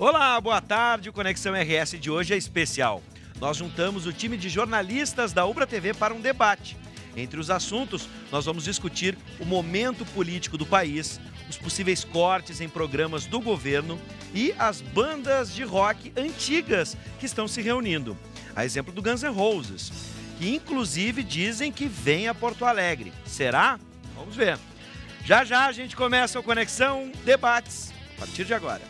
Olá, boa tarde. O Conexão RS de hoje é especial. Nós juntamos o time de jornalistas da Ubra TV para um debate. Entre os assuntos, nós vamos discutir o momento político do país, os possíveis cortes em programas do governo e as bandas de rock antigas que estão se reunindo. A exemplo do Guns N' Roses, que inclusive dizem que vem a Porto Alegre. Será? Vamos ver. Já já a gente começa o Conexão Debates, a partir de agora.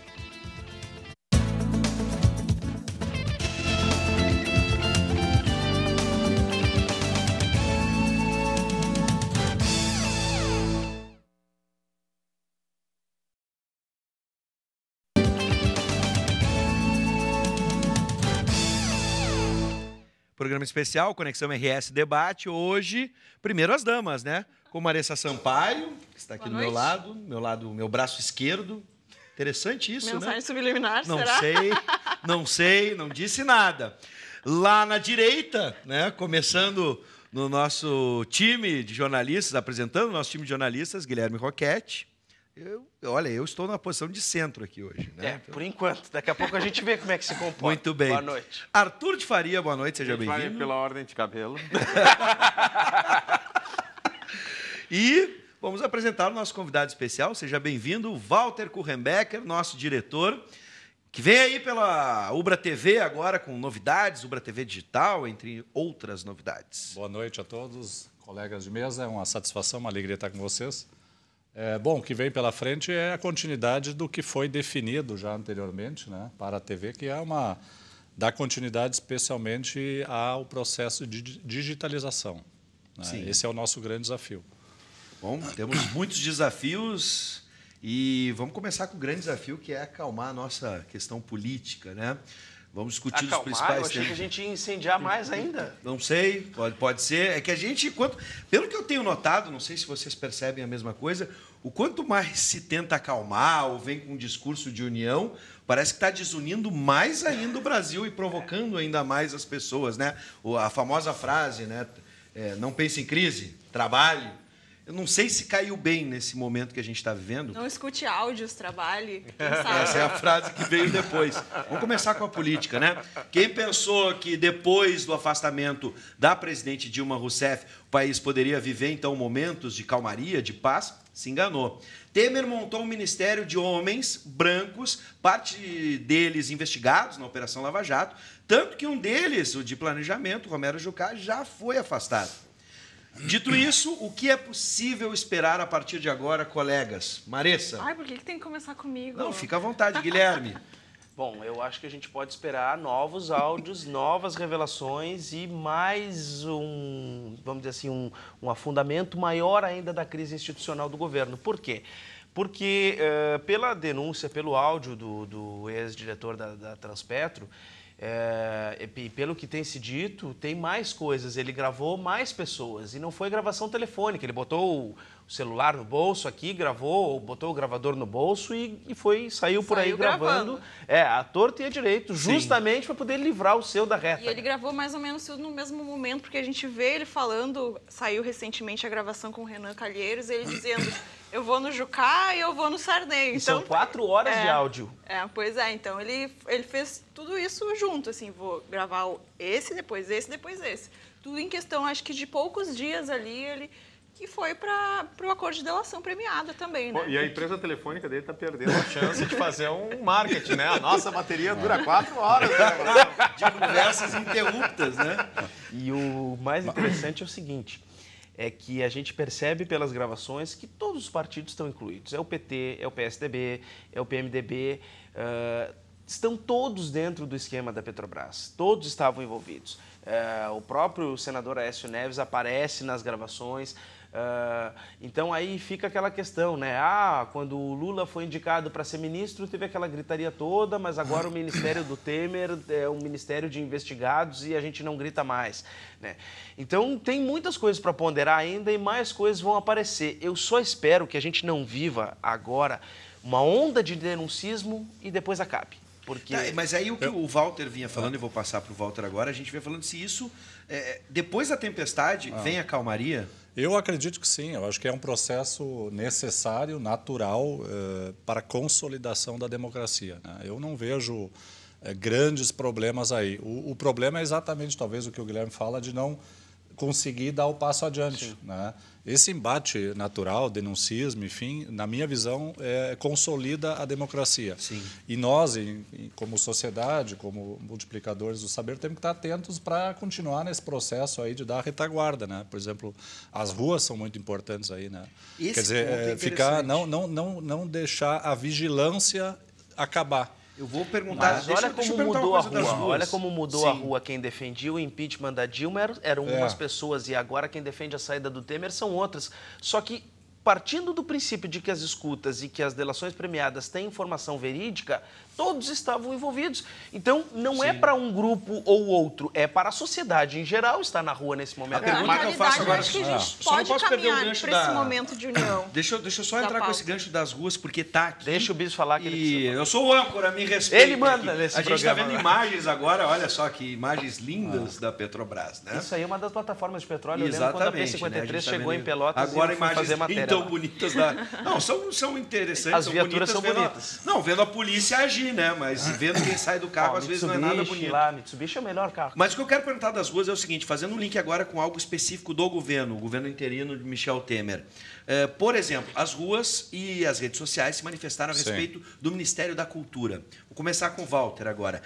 Programa especial, Conexão RS Debate. Hoje, primeiro as damas, né? Com Maressa Sampaio, que está aqui do meu lado, meu braço esquerdo. Interessante isso, Mensagem né? subliminar, não será? Não disse nada. Lá na direita, né? Começando no nosso time de jornalistas, apresentando o nosso time de jornalistas, Guilherme Roquette. Eu estou na posição de centro aqui hoje, né? Por enquanto. Daqui a pouco a gente vê como é que se comporta. Muito bem. Boa noite. Arthur de Faria, boa noite, seja bem-vindo. Pela ordem de cabelo. E vamos apresentar o nosso convidado especial, seja bem-vindo, Walter Kurrenbecker, nosso diretor, que vem aí pela Ubra TV agora com novidades, Ubra TV Digital, entre outras novidades. Boa noite a todos, colegas de mesa, é uma satisfação, uma alegria estar com vocês. Bom, o que vem pela frente é a continuidade do que foi definido já anteriormente, né, para a TV, que é dar continuidade especialmente ao processo de digitalização. Né? Sim. Esse é o nosso grande desafio. Bom, temos muitos desafios e vamos começar com o grande desafio, que é acalmar a nossa questão política, né? Vamos discutir os principais eu achei que a gente ia incendiar mais ainda. Não sei, pode ser. É que a gente, pelo que eu tenho notado, não sei se vocês percebem a mesma coisa, o quanto mais se tenta acalmar ou vem com um discurso de união, parece que está desunindo mais ainda o Brasil e provocando ainda mais as pessoas, né? A famosa frase, né? Não pense em crise, trabalhe. Eu não sei se caiu bem nesse momento que a gente está vivendo. Não escute áudios, trabalhe. Essa é a frase que veio depois. Vamos começar com a política, né? Quem pensou que depois do afastamento da presidente Dilma Rousseff, o país poderia viver, então, momentos de calmaria, de paz, se enganou. Temer montou um ministério de homens brancos, parte deles investigados na Operação Lava Jato, tanto que um deles, o de planejamento, Romero Jucá, já foi afastado. Dito isso, o que é possível esperar a partir de agora, colegas? Maressa? Ai, por que tem que começar comigo? Não, fica à vontade, Guilherme. Bom, eu acho que a gente pode esperar novos áudios, novas revelações e mais vamos dizer assim, um afundamento maior ainda da crise institucional do governo. Por quê? Porque, pela denúncia, pelo áudio do ex-diretor da Transpetro, pelo que tem se dito, tem mais coisas. Ele gravou mais pessoas e não foi gravação telefônica. Ele botou o celular no bolso aqui, gravou, botou o gravador no bolso e saiu por aí gravando. A torto e a direito, justamente para poder livrar o seu da reta. E ele gravou mais ou menos no mesmo momento, porque a gente vê ele falando, saiu recentemente a gravação com o Renan Calheiros, ele dizendo... Eu vou no Jucá e eu vou no Sarney. Então, Então, são 4 horas de áudio. Pois é. Então, ele fez tudo isso junto, assim. Vou gravar esse, depois esse, depois esse. Tudo em questão, acho que de poucos dias ali, que foi para o acordo de delação premiada também, né? E a empresa telefônica dele está perdendo a chance de fazer um marketing, né? A nossa bateria dura 4 horas. Né? De conversas interruptas, né? E o mais interessante é o seguinte... é que a gente percebe pelas gravações que todos os partidos estão incluídos. É o PT, é o PSDB, é o PMDB, estão todos dentro do esquema da Petrobras, todos estavam envolvidos. O próprio senador Aécio Neves aparece nas gravações. Então aí fica aquela questão, né? Quando o Lula foi indicado para ser ministro, teve aquela gritaria toda, mas agora o Ministério do Temer é um ministério de investigados e a gente não grita mais, né? Então tem muitas coisas para ponderar ainda e mais coisas vão aparecer. Eu só espero que a gente não viva agora uma onda de denuncismo e depois acabe. Porque... mas aí o que o Walter vinha falando, e vou passar para o Walter agora, a gente vinha falando se isso, depois da tempestade, vem a calmaria. Eu acredito que sim, eu acho que é um processo necessário, natural, para a consolidação da democracia, né? Eu não vejo grandes problemas aí. O problema é exatamente, talvez, o que o Guilherme fala, de não conseguir dar o passo adiante, né? Esse embate natural, denuncismo, enfim, na minha visão, consolida a democracia. Sim. E nós, como sociedade, como multiplicadores do saber, temos que estar atentos para continuar nesse processo aí de dar retaguarda, né? Por exemplo, as ruas são muito importantes aí, né? Esse Quer dizer, ponto é ficar, interessante. não deixar a vigilância acabar. Eu vou perguntar... Mas olha como mudou a rua. Olha como mudou a Sim. rua. Quem defendia o impeachment da Dilma eram umas pessoas e agora quem defende a saída do Temer são outras. Só que, partindo do princípio de que as escutas e que as delações premiadas têm informação verídica, todos estavam envolvidos. Então, não é para um grupo ou outro, é para a sociedade em geral estar na rua nesse momento. A pergunta que eu faço agora... acho que a gente Só não pode posso perder o caminhar gancho para esse da... momento de união. Deixa eu só da entrar com pauta. esse gancho das ruas, porque tá aqui. Deixa o Bispo falar que ele precisa falar. Eu sou o âncora, me respeita. Ele manda aqui. nesse A gente está programa, vendo né? imagens agora, olha só que imagens lindas da Petrobras, né? Isso aí é uma das plataformas de petróleo. Eu lembro Exatamente, quando a P53 né? A gente tá chegou vendo em Pelotas agora e eu fui fazer imagens matéria tão lá. bonitas da... Não, são interessantes, As viaturas são vendo bonitas. Não, vendo a polícia agir, né? Mas vendo quem sai do carro, às vezes não é nada bonito. Mitsubishi é o melhor carro. Mas o que eu quero perguntar das ruas é o seguinte, fazendo um link agora com algo específico do governo, o governo interino de Michel Temer. Por exemplo, as ruas e as redes sociais se manifestaram a Sim. respeito do Ministério da Cultura. Vou começar com o Walter agora.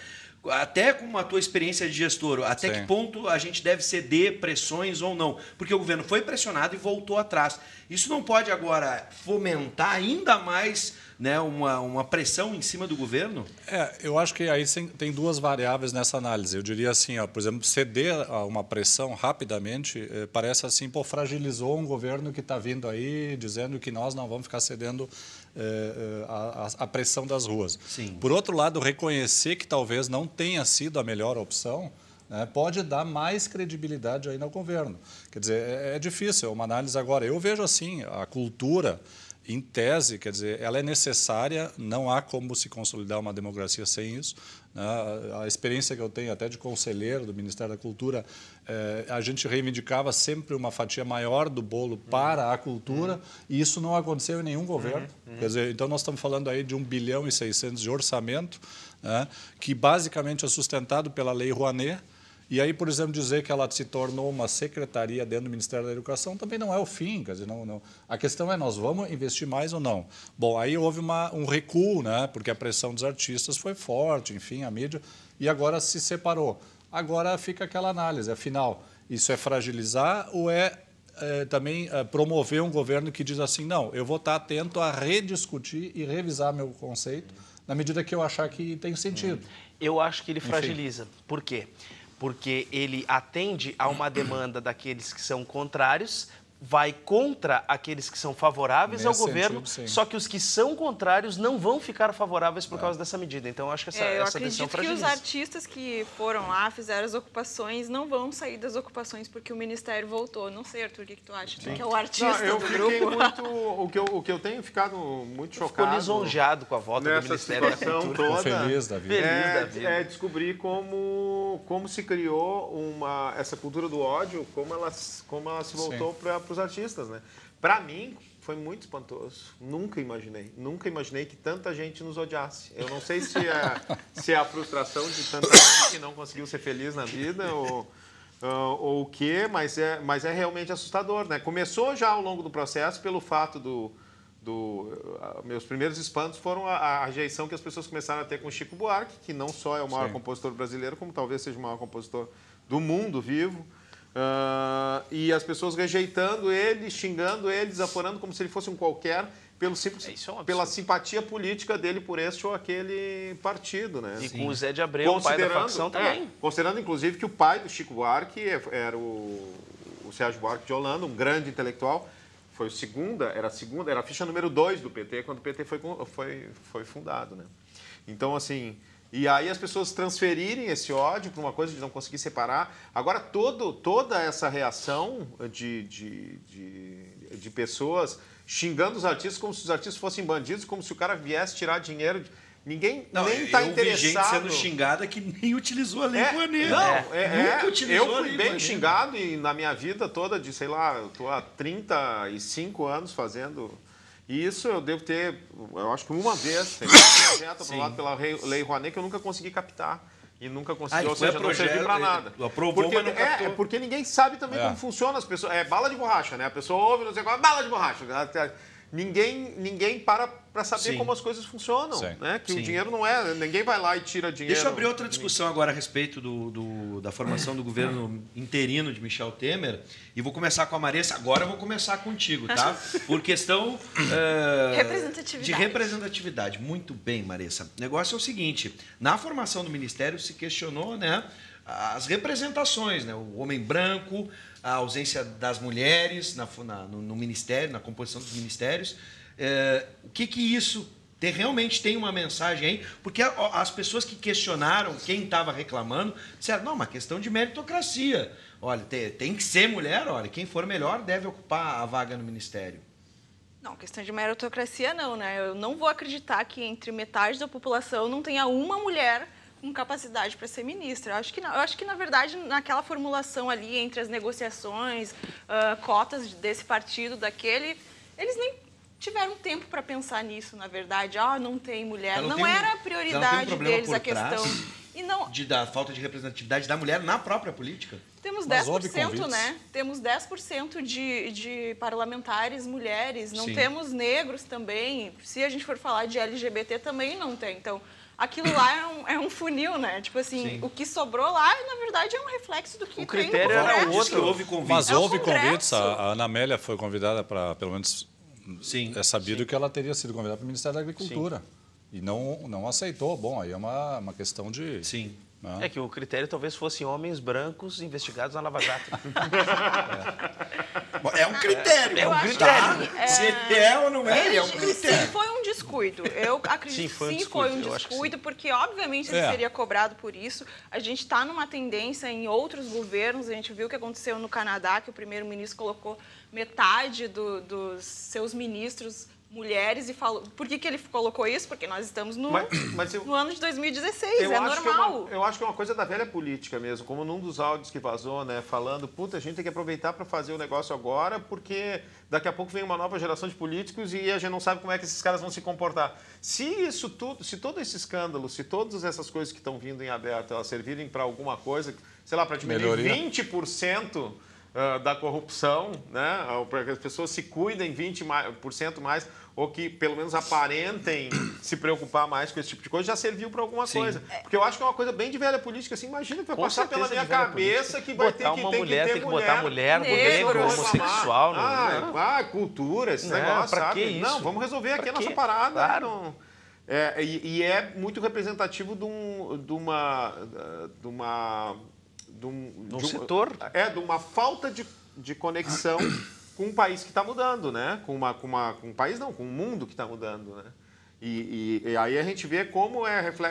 Até com a tua experiência de gestor, até Sim. que ponto a gente deve ceder pressões ou não? Porque o governo foi pressionado e voltou atrás. Isso não pode agora fomentar ainda mais, né, uma pressão em cima do governo? Eu acho que aí tem duas variáveis nessa análise. Eu diria assim, ó, por exemplo, ceder a uma pressão rapidamente parece assim, fragilizou um governo que está vindo aí dizendo que nós não vamos ficar cedendo a pressão das ruas. Sim. Por outro lado, reconhecer que talvez não tenha sido a melhor opção, né, pode dar mais credibilidade aí no governo. Quer dizer, é difícil, é uma análise agora. Eu vejo assim, a cultura, em tese, quer dizer, ela é necessária, não há como se consolidar uma democracia sem isso, né? A experiência que eu tenho até de conselheiro do Ministério da Cultura, a gente reivindicava sempre uma fatia maior do bolo para a cultura e isso não aconteceu em nenhum governo. Quer dizer, então nós estamos falando aí de 1,6 bilhão de orçamento, né, que basicamente é sustentado pela Lei Rouanet. E aí, por exemplo, dizer que ela se tornou uma secretaria dentro do Ministério da Educação também não é o fim. Quer dizer, não. A questão é, nós vamos investir mais ou não? Bom, aí houve um recuo, né, porque a pressão dos artistas foi forte, enfim, a mídia, e agora se separou. Agora fica aquela análise, afinal, isso é fragilizar ou também promover um governo que diz assim, não, eu vou estar atento a rediscutir e revisar meu conceito na medida que eu achar que tem sentido. Eu acho que ele fragiliza. Por quê? Porque ele atende a uma demanda daqueles que são contrários, vai contra aqueles que são favoráveis ao governo, sentido, sim. só que os que são contrários não vão ficar favoráveis por causa dessa medida. Então, eu acho que essa decisão acredito que fragiliza. os artistas que foram lá, fizeram as ocupações, não vão sair das ocupações porque o Ministério voltou. Não sei, Arthur, o que tu acha? Tu que é o artista eu do fiquei grupo. muito... O que eu tenho ficado muito chocado... Ficou lisonjeado com a volta do nessa Ministério da situação Cultura. toda... Feliz da vida. Feliz da vida. É descobrir como se criou essa cultura do ódio, como ela se voltou para os artistas, né? Para mim, foi muito espantoso. Nunca imaginei que tanta gente nos odiasse. Eu não sei se é a frustração de tanta gente que não conseguiu ser feliz na vida ou o quê, mas é realmente assustador, né? Começou já ao longo do processo pelo fato meus primeiros espantos foram a rejeição que as pessoas começaram a ter com o Chico Buarque, que não só é o maior compositor brasileiro, como talvez seja o maior compositor do mundo vivo. E as pessoas rejeitando ele, xingando ele, desaforando como se ele fosse um qualquer, pela simpatia política dele por este ou aquele partido, né? E com o Zé de Abreu, o pai da facção também. Considerando, inclusive, que o pai do Chico Buarque era o Sérgio Buarque de Holanda, um grande intelectual. Era a ficha número 2 do PT, quando o PT foi fundado, né? Então, assim... E aí as pessoas transferirem esse ódio para uma coisa de não conseguir separar. Agora, toda essa reação de pessoas xingando os artistas como se os artistas fossem bandidos, como se o cara viesse tirar dinheiro Ninguém Não, nem está eu vi gente interessado. sendo xingada que nem utilizou a Lei Rouanet. Nunca utilizou eu a fui Lei bem Rouanet. xingado e na minha vida toda de, sei lá, eu tô há 35 anos fazendo. E isso eu devo ter, eu acho que uma vez, tem um projeto aprovado pela Lei Rouanet que eu nunca consegui captar. E nunca consegui, ou seja, não serviu para nada. Aprovou, porque, mas não captou. porque ninguém sabe também como funciona as pessoas. É bala de borracha, né? A pessoa ouve, não sei qual, bala de borracha. Ninguém para saber como as coisas funcionam, né? Que o dinheiro não é... Ninguém vai lá e tira dinheiro. Deixa eu abrir outra discussão agora a respeito da formação do governo interino de Michel Temer. E vou começar com a Maressa. Agora eu vou começar contigo, tá? Por questão Representatividade. de representatividade. Muito bem, Maressa. O negócio é o seguinte. Na formação do Ministério se questionou, né, as representações, né? O homem branco, a ausência das mulheres no Ministério, na composição dos ministérios. O que isso realmente tem uma mensagem aí? Porque as pessoas que questionaram, quem estava reclamando, disseram, não, uma questão de meritocracia. Olha, tem que ser mulher, olha, quem for melhor deve ocupar a vaga no Ministério. Não, questão de meritocracia não, né? Eu não vou acreditar que entre metade da população não tenha uma mulher com capacidade para ser ministra. Eu acho que, na verdade, naquela formulação ali, entre as negociações, cotas desse partido, daquele, eles nem tiveram tempo para pensar nisso, na verdade. Não tem mulher. Não era a prioridade deles a questão. E não... Da falta de representatividade da mulher na própria política? Temos 10%, né? Temos 10% de parlamentares mulheres. Não temos negros também. Se a gente for falar de LGBT, também não tem. Então, aquilo lá é um funil, né? Tipo assim, o que sobrou lá, na verdade, é um reflexo do que o tem critério no Congresso. era outro. Houve convite. Mas houve Congresso. convites. A Ana Amélia foi convidada para, pelo menos, é sabido que ela teria sido convidada para o Ministério da Agricultura. E não aceitou. Bom, aí é uma questão de... Sim. Né? É que o critério talvez fossem homens brancos investigados na Lava Jato. É um critério. Eu um acho critério. que, Se é ou não é um critério. Sim, foi um descuido. Eu acredito que foi um descuido, porque, obviamente, ele seria cobrado por isso. A gente está numa tendência em outros governos. A gente viu o que aconteceu no Canadá, que o primeiro-ministro colocou metade dos seus ministros mulheres e falou... Por que ele colocou isso? Porque nós estamos no ano de 2016, é normal. Eu acho que é uma coisa da velha política mesmo, como num dos áudios que vazou, né, falando, puta, a gente tem que aproveitar para fazer o negócio agora, porque daqui a pouco vem uma nova geração de políticos e a gente não sabe como é que esses caras vão se comportar. Se isso tudo, se todo esse escândalo, se todas essas coisas que estão vindo em aberto, elas servirem para alguma coisa, sei lá, para diminuir 20% da corrupção, né, para que as pessoas se cuidem 20% mais, ou que pelo menos aparentem se preocupar mais com esse tipo de coisa, já serviu para alguma coisa. Porque eu acho que é uma coisa bem de velha política, assim, imagina que vai passar pela minha cabeça que vai ter que ter mulher, tem que botar mulher, negro, homossexual. Cultura, esse negócio, pra sabe? que isso? Não, vamos resolver aqui a nossa parada. Claro. E é muito representativo de uma falta de conexão com um país que está mudando, né? Com um país não, com um mundo que está mudando, né? E aí a gente vê como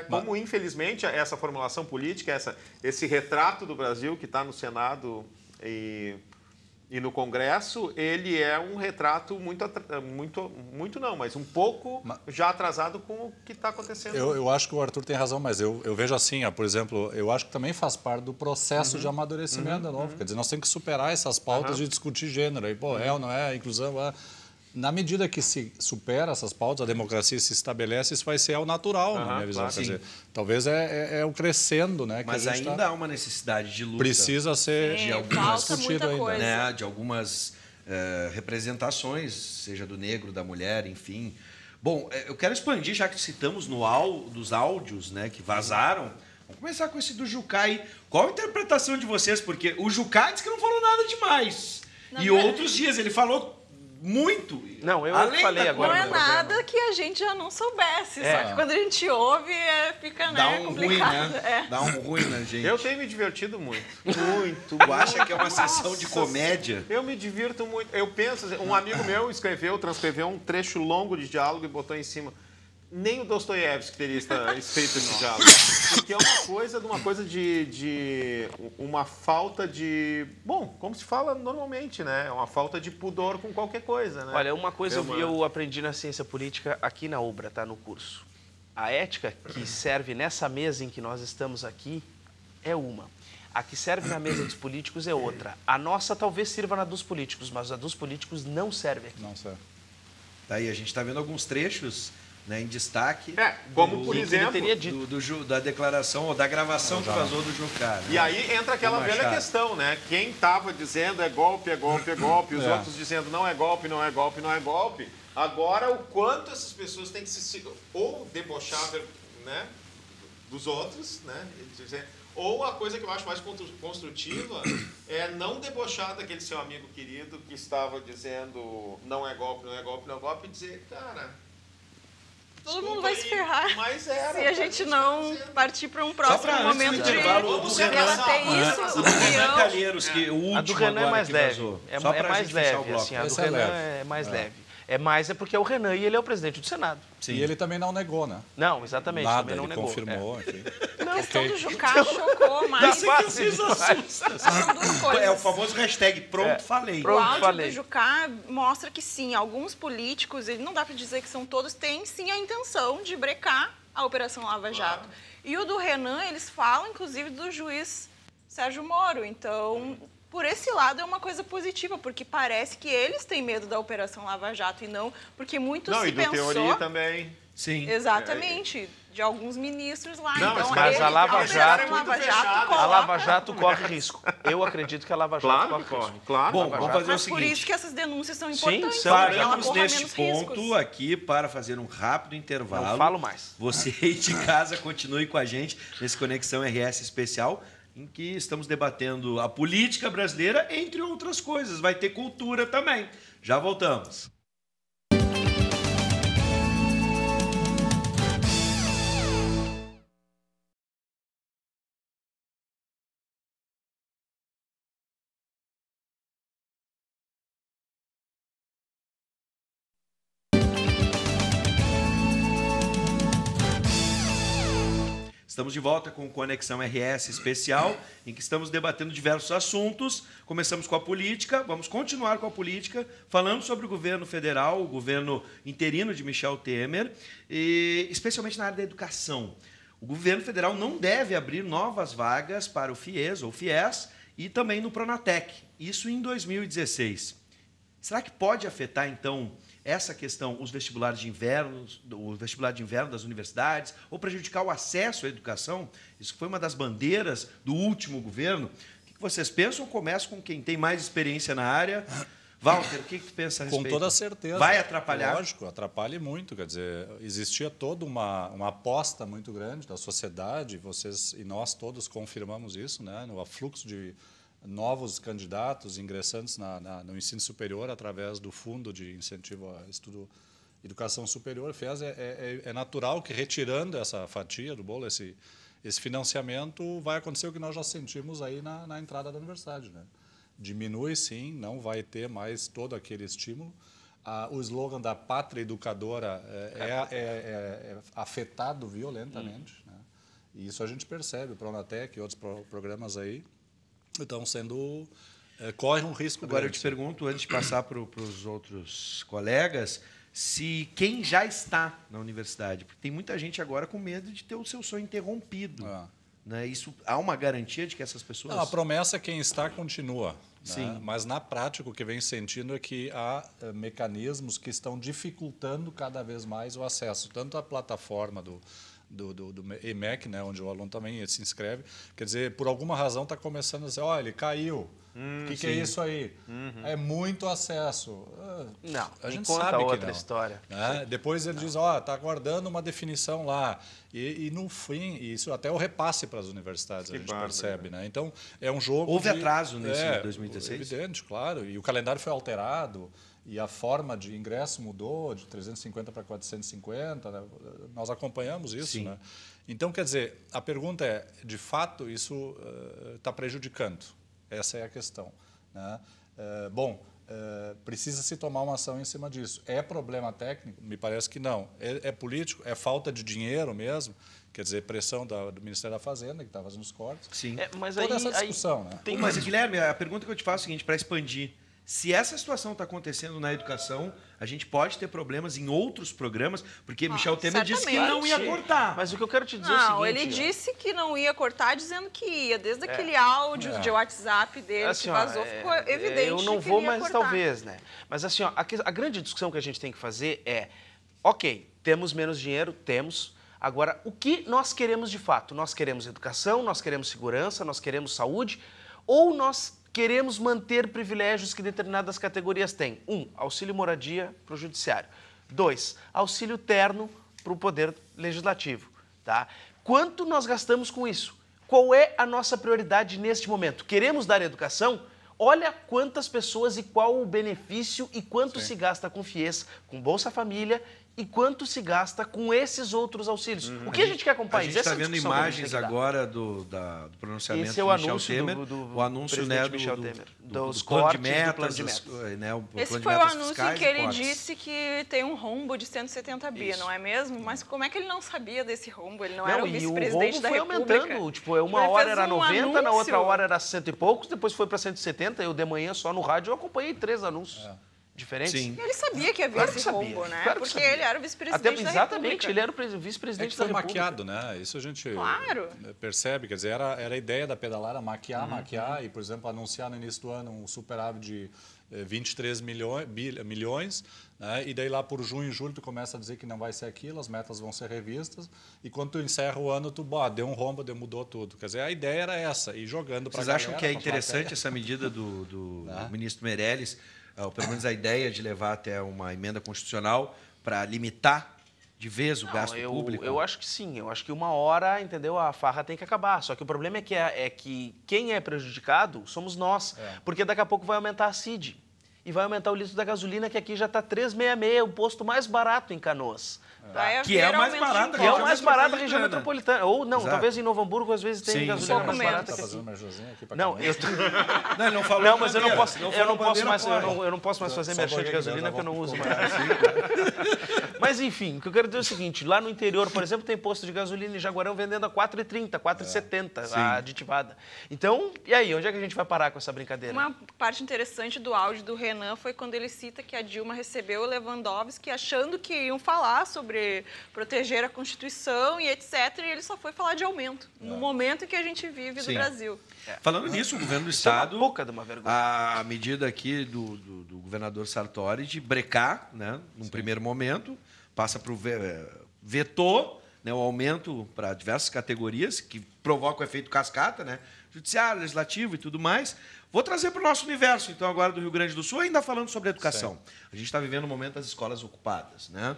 como infelizmente essa formulação política, esse retrato do Brasil que está no Senado e no Congresso, ele é um retrato muito não, mas um pouco já atrasado com o que está acontecendo. Eu acho que o Arthur tem razão, mas eu vejo assim, por exemplo, eu acho que também faz parte do processo de amadurecimento novo. Quer dizer, nós temos que superar essas pautas de discutir gênero. Aí, é ou não é, inclusão... Na medida que se supera essas pautas, a democracia se estabelece, isso vai ser ao natural, na minha visão. Quer dizer, talvez é o crescendo, né? Mas ainda há uma necessidade de luta. Precisa ser discutido ainda. Né? De algumas representações, seja do negro, da mulher, enfim. Bom, eu quero expandir, já que citamos dos áudios, né, que vazaram. Vamos começar com esse do Jucá aí. Qual a interpretação de vocês? Porque o Jucá disse que não falou nada demais. Outros dias ele falou muito. Não, eu falei agora. Não é nada que a gente já não soubesse. Só que quando a gente ouve, fica complicado. Ruim, né? Dá um ruim na gente. Eu tenho me divertido muito. Tu acha que é uma sessão de comédia? Eu me divirto muito. Eu penso, um amigo meu transcreveu um trecho longo de diálogo e botou em cima. Nem o Dostoiévski teria escrito esse diálogo. Porque é uma coisa de uma falta de... Bom, como se fala normalmente, né? É uma falta de pudor com qualquer coisa, né? Olha, uma coisa eu aprendi na ciência política aqui na UBRA, tá? No curso. A ética que serve nessa mesa em que nós estamos aqui é uma. A que serve na mesa dos políticos é outra. A nossa talvez sirva na dos políticos, mas a dos políticos não serve aqui. Não serve. Daí a gente está vendo alguns trechos, né, em destaque. Como, por exemplo, da declaração ou da gravação que vazou do Jucá. Né? E aí entra aquela velha questão, né? Quem estava dizendo é golpe, é golpe, é golpe, os outros dizendo não é golpe, não é golpe, não é golpe. Agora, o quanto essas pessoas têm que se ou debochar, né, dos outros, né? Ou a coisa que eu acho mais construtiva é não debochar daquele seu amigo querido que estava dizendo não é golpe, não é golpe, não é golpe, e dizer, cara... Todo mundo vai se ferrar mas se a gente não partir para um próximo momento de debater isso. O do Renan Calheiros, que o último a do Renan é mais leve. É mais leve, assim, a do Renan é mais leve. É porque é o Renan e ele é o presidente do Senado. Sim. E ele também não negou, né? Não, exatamente. Nada, também não ele negou. confirmou, enfim. A questão do Jucá chocou mais. São duas coisas. É o famoso hashtag pronto, falei. O áudio do Jucá mostra que sim, alguns políticos, ele não dá para dizer que são todos, têm sim a intenção de brecar a Operação Lava Jato. E o do Renan, eles falam, inclusive, do juiz Sérgio Moro. Então... Por esse lado é uma coisa positiva, porque parece que eles têm medo da Operação Lava Jato e não porque muito se pensou... Não, e do Teoria também. Sim. Exatamente, de alguns ministros lá. Não, então, mas a Lava Jato Jato corre risco. Eu acredito que a Lava Jato corre risco. Claro. Bom, vamos fazer o seguinte. Por isso que essas denúncias são importantes. Sim, paramos neste ponto aqui para fazer um rápido intervalo. Não falo mais. Você aí de casa continue com a gente nesse Conexão RS especial, em que estamos debatendo a política brasileira, entre outras coisas. Vai ter cultura também. Já voltamos. Estamos de volta com o Conexão RS especial, em que estamos debatendo diversos assuntos. Começamos com a política, vamos continuar com a política, falando sobre o governo federal, o governo interino de Michel Temer, e especialmente na área da educação. O governo federal não deve abrir novas vagas para o FIES ou FIES e também no Pronatec, isso em 2016. Será que pode afetar, então, essa questão, os vestibulares de inverno, o vestibular de inverno das universidades, ou prejudicar o acesso à educação? Isso foi uma das bandeiras do último governo. O que vocês pensam? Começo com quem tem mais experiência na área. Walter, o que tu pensa a respeito? Com toda certeza. Vai atrapalhar? Lógico, atrapalha muito. Quer dizer, existia toda uma aposta muito grande da sociedade, vocês e nós todos confirmamos isso, né, no afluxo de novos candidatos ingressantes no ensino superior através do Fundo de Incentivo a Estudo Educação Superior. É natural que, retirando essa fatia do bolo, esse financiamento, vai acontecer o que nós já sentimos aí na entrada da universidade, né? Diminui, sim, não vai ter mais todo aquele estímulo. O slogan da pátria educadora é afetado violentamente, né? E isso a gente percebe, o Pronatec e outros programas aí, então, corre um risco Agora, grande. eu te pergunto, antes de passar para os outros colegas, se quem já está na universidade, porque tem muita gente agora com medo de ter o seu sonho interrompido. Né? Isso, há uma garantia de que essas pessoas... Não, a promessa é quem está continua. Sim. Né? Mas, na prática, o que vem sentindo é que há mecanismos que estão dificultando cada vez mais o acesso, tanto à plataforma do EMEC, né, onde o aluno também se inscreve. Quer dizer, por alguma razão está começando a dizer, olha, ele caiu. O que é isso aí? É muito acesso. Não, a gente conta sabe outra que não. história. Né? Depois ele diz, está aguardando uma definição lá. E, no fim, isso até o repasse para as universidades, a gente percebe. Né? Então, é um jogo... Houve atraso nesse 2016? Evidente, claro. E o calendário foi alterado. E a forma de ingresso mudou de 350 para 450, né? Nós acompanhamos isso. Né? Então, quer dizer, a pergunta é, de fato, isso está prejudicando? Essa é a questão. Né? Precisa-se tomar uma ação em cima disso. É problema técnico? Me parece que não. É político? É falta de dinheiro mesmo? Quer dizer, pressão do Ministério da Fazenda, que está fazendo os cortes. Sim. Mas toda essa discussão. Né? Mas, Guilherme, a pergunta que eu te faço é a seguinte, para expandir. Se essa situação está acontecendo na educação, a gente pode ter problemas em outros programas, porque Michel Temer disse que não ia cortar. Mas o que eu quero te dizer é o seguinte... Não, ele disse que não ia cortar, dizendo que ia. Desde aquele áudio de WhatsApp dele assim, que vazou, ficou evidente eu não que vou, ele ia mas cortar. talvez, né? Mas assim, ó, a grande discussão que a gente tem que fazer é, ok, temos menos dinheiro, temos. Agora, o que nós queremos de fato? Nós queremos educação, nós queremos segurança, nós queremos saúde, ou nós queremos manter privilégios que determinadas categorias têm? 1, auxílio moradia para o judiciário. 2, auxílio terno para o poder legislativo. Tá? Quanto nós gastamos com isso? Qual é a nossa prioridade neste momento? Queremos dar educação? Olha quantas pessoas e qual o benefício e quanto se gasta com FIES, com Bolsa Família e quanto se gasta com esses outros auxílios. O que a gente quer com o país? A gente está vendo imagens agora do pronunciamento esse é o de Michel anúncio Temer, do o anúncio, né, Michel Temer, dos cortes plano de metas, do plano de metas. Né, o Esse plano de foi o metas anúncio fiscais em que e ele cortes. disse que tem um rombo de 170 bi, não é mesmo? Mas como é que ele não sabia desse rombo? Ele não era o vice-presidente da foi República. aumentando, tipo, uma Ele hora fez era um 90, na outra anúncio. hora era 100 e poucos, depois foi para 170, eu de manhã só no rádio eu acompanhei 3 anúncios diferentes. Sim. Ele sabia que havia Claro que esse sabia, rombo, né? claro que Porque sabia. ele era o vice-presidente da Exatamente, República. ele era o vice-presidente da Foi República. maquiado, né? Isso a gente Claro. percebe, quer dizer, era a ideia da pedalar, maquiar e, por exemplo, anunciar no início do ano um superávit de 23 milhões, né? E daí lá por junho e julho tu começa a dizer que não vai ser aquilo, as metas vão ser revistas, e quando tu encerra o ano, tu deu um rombo, mudou tudo. Quer dizer, a ideia era essa, e jogando para a Vocês acham que é interessante essa medida do ministro Meirelles, ou pelo menos a ideia de levar até uma emenda constitucional para limitar de vez o gasto público? Eu acho que sim, eu acho que uma hora, entendeu, a farra tem que acabar. Só que o problema é que quem é prejudicado somos nós, porque daqui a pouco vai aumentar a CID e vai aumentar o litro da gasolina, que aqui já está 3,66, o posto mais barato em Canoas. Vai Que é o haver mais aumento de barato, Que é o impostos. mais barato da região metropolitana. Ou não, Exato. talvez em Novo Hamburgo às vezes tem Sim, gasolina pouco mais menos. barata Tá que fazendo aqui. merchanzinho aqui para Não, eu Não, ele não falou Não, mas eu não bandeira, posso, não eu falou não posso bandeira mais, fora. eu não posso mais fazer Só merchan de bandeira, gasolina nós que eu não vamos uso comprar. mais. Mas enfim, o que eu quero dizer é o seguinte, lá no interior, por exemplo, tem posto de gasolina em Jaguarão vendendo a 4,30, 4,70 a aditivada. Então, e aí, onde é que a gente vai parar com essa brincadeira? Uma parte interessante do áudio do Renan foi quando ele cita que a Dilma recebeu o Lewandowski achando que iam falar sobre proteger a Constituição e etc. E ele só foi falar de aumento, no momento que a gente vive do Sim. Brasil. Falando nisso, o governo do Isso é uma Estado, pouca de uma vergonha. a medida aqui do governador Sartori de brecar, né, num primeiro momento, passa para o vetou, né, o aumento para diversas categorias, que provoca o efeito cascata, né, judiciário, legislativo e tudo mais. Vou trazer para o nosso universo, então, agora do Rio Grande do Sul, ainda falando sobre educação. A gente está vivendo o momento das escolas ocupadas, né?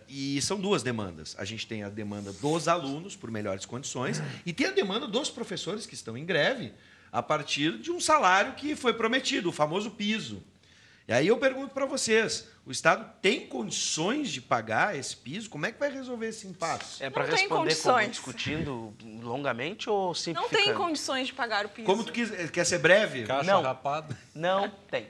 E são duas demandas. A gente tem a demanda dos alunos por melhores condições e tem a demanda dos professores que estão em greve a partir de um salário que foi prometido, o famoso piso. E aí eu pergunto para vocês, o Estado tem condições de pagar esse piso? Como é que vai resolver esse impasse? É para Não tem responder como condições. discutindo longamente ou Não simplificando? tem condições de pagar o piso. Como tu quer ser breve? Caixa Não. rapada. Não tem.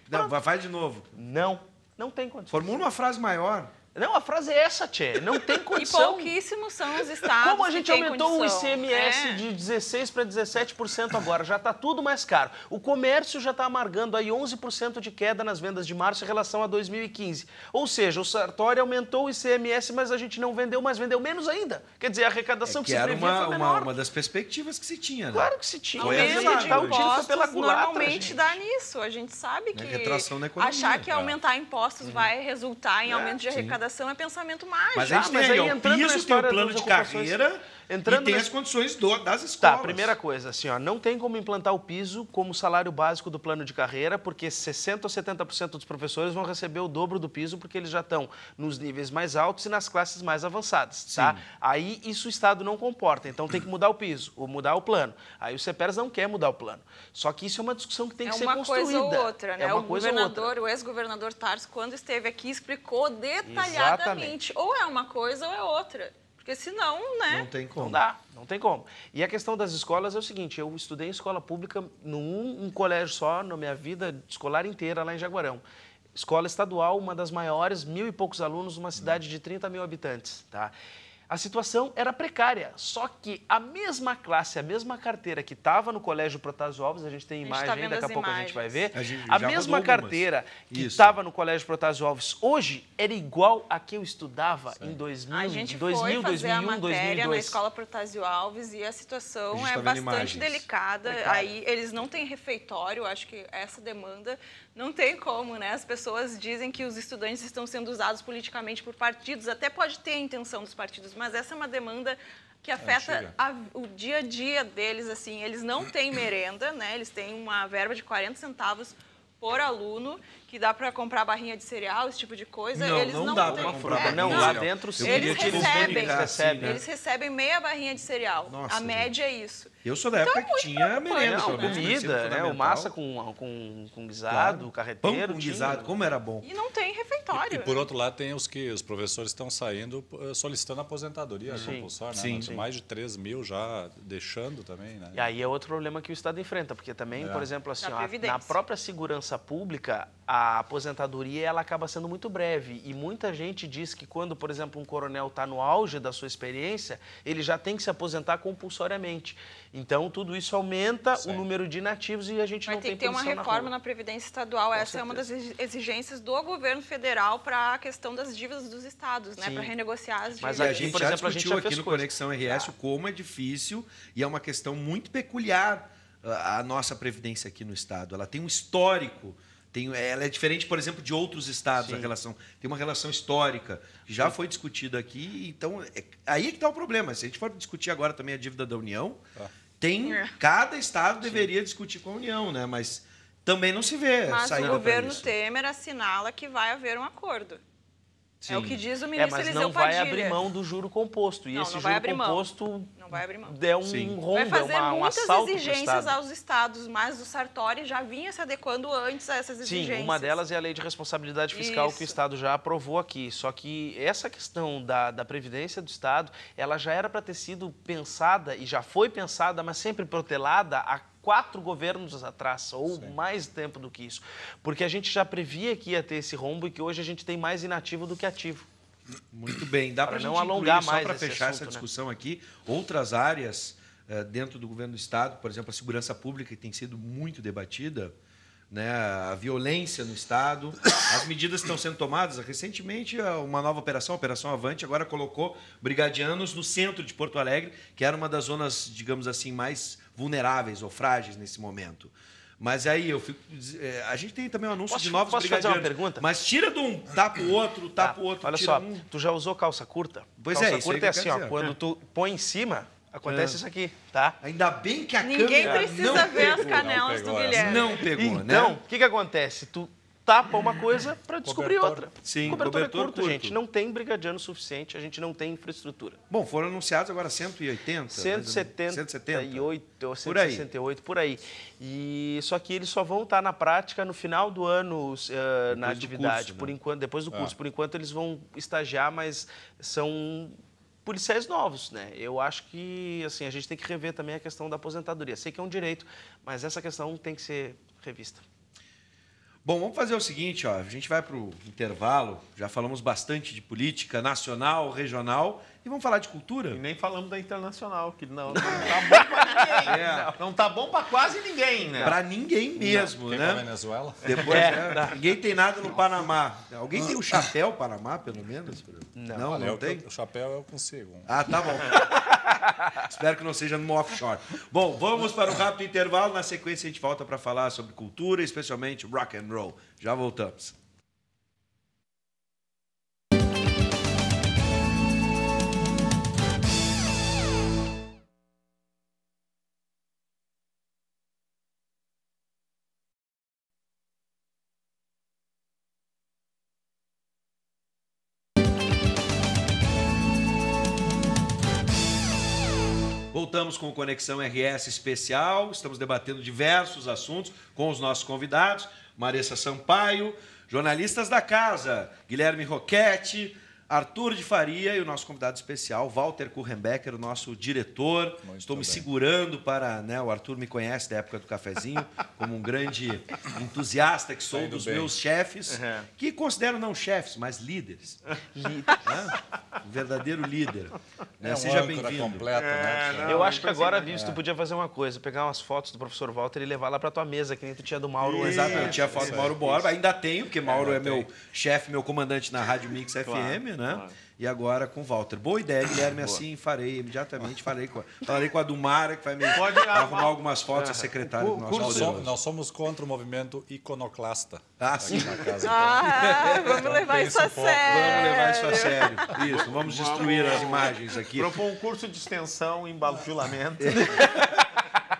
Não, faz de novo. Não tem condição. Formula uma frase maior. Não, a frase é essa, tchê. Não tem E condição. pouquíssimos são os estados Como a que gente têm aumentou condição. o ICMS É. de 16% para 17% agora, já está tudo mais caro. O comércio já está amargando aí 11% de queda nas vendas de março em relação a 2015. Ou seja, o Sartori aumentou o ICMS, mas a gente não vendeu, mas vendeu menos ainda. Quer dizer, a arrecadação que que se era previa foi menor. uma das perspectivas que se tinha, né? Claro que se tinha. Foi Aumento avisado. de Tá, o tiro foi impostos pela culatra, normalmente gente. dá nisso. A gente sabe que retração na economia. achar que aumentar impostos vai resultar em aumento de arrecadação é pensamento mágico. Mas a gente mas tem aí o entrando na piso, tem história o plano das de ocupações, carreira entrando e tem na- as condições das escolas. Tá, primeira coisa, assim, ó, não tem como implantar o piso como salário básico do plano de carreira, porque 60% ou 70% dos professores vão receber o dobro do piso, porque eles já estão nos níveis mais altos e nas classes mais avançadas, tá? Aí isso o Estado não comporta, então tem que mudar o piso, ou mudar o plano. Aí o CEPERS não quer mudar o plano. Só que isso é uma discussão que tem que ser uma construída. coisa ou outra, né? É uma O coisa ou outra. governador, o ex-governador Tarso, quando esteve aqui, explicou detalhadamente. Exatamente. Ou é uma coisa ou é outra. Porque senão, né? Não tem como. Não dá, não tem como. E a questão das escolas é o seguinte, eu estudei em escola pública num colégio só, na minha vida escolar inteira, lá em Jaguarão. Escola estadual, uma das maiores, 1.000 e poucos alunos, uma cidade de 30 mil habitantes, tá? a situação era precária. Só que a mesma classe, a mesma carteira que estava no Colégio Protásio Alves, a gente tem imagem, daqui a pouco a gente vai ver, a mesma carteira que estava no Colégio Protásio Alves hoje era igual a que eu estudava em 2000, a gente 2000, foi fazer 2001, a matéria 2002. na Escola Protásio Alves e a situação é tá bastante delicada. Aí eles não têm refeitório, acho que essa demanda não tem como, né? As pessoas dizem que os estudantes estão sendo usados politicamente por partidos, até pode ter a intenção dos partidos, mas essa é uma demanda que afeta o dia a dia deles, assim. Eles não têm merenda, né? Eles têm uma verba de 40 centavos por aluno, que dá para comprar barrinha de cereal, esse tipo de coisa. Não, eles não dá para comprar barrinha de cereal. Lá dentro, sim. Eles recebem meia barrinha de cereal. Nossa, a média é isso. Eu sou da época que tinha merenda. Não, comida, né? O massa com guisado, o carreteiro. Pão com guisado, como era bom. E não tem refeitório. E por outro lado, tem os professores estão saindo solicitando aposentadoria compulsória, né? Sim. Mais de 3 mil já deixando também, né? E aí é outro problema que o Estado enfrenta, porque também, por exemplo, assim, na própria segurança pública, a aposentadoria ela acaba sendo muito breve. E muita gente diz que quando, por exemplo, um coronel está no auge da sua experiência, ele já tem que se aposentar compulsoriamente. Então, tudo isso aumenta o número de inativos e a gente não tem Vai ter que ter uma reforma na Previdência Estadual. Essa é uma das exigências do governo federal para a questão das dívidas dos estados, né? Para renegociar as dívidas. Mas a gente, por exemplo, a gente já aqui no Conexão RS como é difícil e é uma questão muito peculiar a nossa Previdência aqui no estado. Ela tem um histórico. Ela é diferente, por exemplo, de outros estados. Tem uma relação histórica, que já foi discutida aqui. Então, aí é que está o problema. Se a gente for discutir agora também a dívida da União, cada estado deveria discutir com a União, né? Mas também não se vê. Mas o governo Temer assinala que vai haver um acordo. Sim. É o que diz o ministro Eliseu Padilha. Mas não vai abrir mão do juro composto. E esse juro composto não vai abrir mão. É um rombo, vai fazer um muitas assalto exigências aos estados, mas o Sartori já vinha se adequando antes a essas exigências. Sim, uma delas é a Lei de Responsabilidade Fiscal que o Estado já aprovou aqui. Só que essa questão da Previdência do Estado, ela já era para ter sido pensada, e já foi pensada, mas sempre protelada há 4 governos atrás, ou mais tempo do que isso. Porque a gente já previa que ia ter esse rombo e que hoje a gente tem mais inativo do que ativo. Muito bem. Dá para não alongar mais só para fechar essa discussão aqui, outras áreas dentro do governo do Estado, por exemplo, a segurança pública, que tem sido muito debatida, né, a violência no Estado, as medidas que estão sendo tomadas. Recentemente, uma nova operação, a Operação Avante, agora colocou brigadianos no centro de Porto Alegre, que era uma das zonas, digamos assim, mais vulneráveis ou frágeis nesse momento. Mas aí a gente tem também um anúncio de novos brigadianos. Fazer uma pergunta? Mas tira de um, tapa o outro, tapa o outro. Olha só, tu já usou calça curta? Pois calça isso curta é assim, ó, quando tu põe em cima, acontece isso aqui, tá? Ainda bem que a Ninguém câmera precisa ver as canelas do Guilherme. Não pegou, né? Então, o que acontece? Tu tapa uma coisa para descobrir outra. Sim, cobertor é curto, gente. Não tem brigadiano suficiente, a gente não tem infraestrutura. Bom, foram anunciados agora 180. 178 ou 168, por aí. E só que eles só vão estar na prática no final do ano na atividade, por enquanto, depois do curso. Por enquanto eles vão estagiar, mas são policiais novos, né? Eu acho que assim, a gente tem que rever também a questão da aposentadoria. Sei que é um direito, mas essa questão tem que ser revista. Bom, vamos fazer o seguinte, ó, a gente vai para o intervalo, já falamos bastante de política nacional, regional, e vamos falar de cultura. E nem falamos da internacional, que não tá bom para ninguém. Não tá bom para quase ninguém, né? Para ninguém mesmo, né? né? Venezuela? Depois, ninguém tem nada no Panamá. Alguém tem o chapéu Panamá, pelo menos? Não tem? O chapéu eu consigo. Ah, tá bom. Espero que não seja no offshore. Bom, vamos para um rápido intervalo. Na sequência, a gente volta para falar sobre cultura, especialmente rock and roll. Já voltamos. Voltamos com o Conexão RS especial, estamos debatendo diversos assuntos com os nossos convidados, Maressa Sampaio, jornalistas da casa, Guilherme Roquette, Arthur de Faria e o nosso convidado especial, Walter Kurrenbecker, o nosso diretor. Estou me segurando para... Né, o Arthur me conhece da época do cafezinho, como um grande entusiasta que sou dos meus chefes, que considero não chefes, mas líderes. um verdadeiro líder. Né? É um Seja âncora bem-vindo. completo, né? não, Eu acho que agora, impressionante. Vives, tu podia fazer uma coisa, pegar umas fotos do professor Walter e levar lá pra tua mesa, que nem tu tinha do Mauro. Exato, eu tinha foto do Mauro Borba, ainda tenho, porque Mauro é Ainda meu chefe, meu comandante na Rádio Mix FM, né? claro. E agora com o Walter. Boa ideia, Guilherme, assim farei imediatamente. Falarei com a Dumara, que vai me Pode arrumar algumas fotos, a secretária do nosso poderoso. Nós somos contra o movimento iconoclasta Ah, aqui sim. na casa. Vamos levar isso a Pensa um pouco, sério. Vamos levar isso a sério. Isso, vamos destruir as imagens aqui. Propor um curso de extensão em bajulamento.